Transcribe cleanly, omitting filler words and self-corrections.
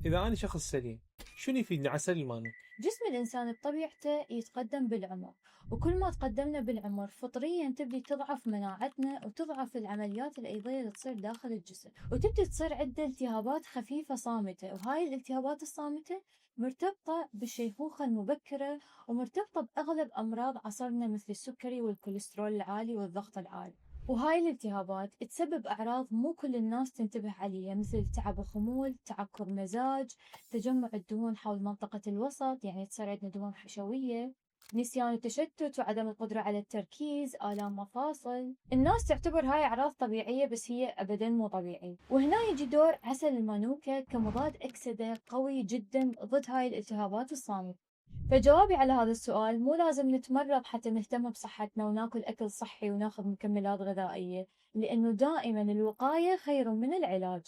إذا أنا شخص سليم شنو يفيدني عسل المانو؟ جسم الإنسان بطبيعته يتقدم بالعمر، وكل ما تقدمنا بالعمر فطريا تبدي تضعف مناعتنا وتضعف العمليات الأيضية اللي تصير داخل الجسم، وتبدي تصير عدة التهابات خفيفة صامتة، وهاي الالتهابات الصامتة مرتبطة بالشيخوخة المبكرة ومرتبطة بأغلب أمراض عصرنا مثل السكري والكوليسترول العالي والضغط العالي. وهاي الالتهابات تسبب أعراض مو كل الناس تنتبه عليها، مثل تعب وخمول، تعكر مزاج، تجمع الدهون حول منطقة الوسط، يعني تصير عندنا دهون حشوية، نسيان التشتت وعدم القدرة على التركيز، آلام مفاصل. الناس تعتبر هاي أعراض طبيعية بس هي أبدا مو طبيعية. وهنا يجي دور عسل المانوكا كمضاد أكسدة قوي جدا ضد هاي الالتهابات الصامتة. فجوابي على هذا السؤال مو لازم نتمرض حتى نهتم بصحتنا وناكل أكل صحي وناخذ مكملات غذائية، لأنه دائما الوقاية خير من العلاج.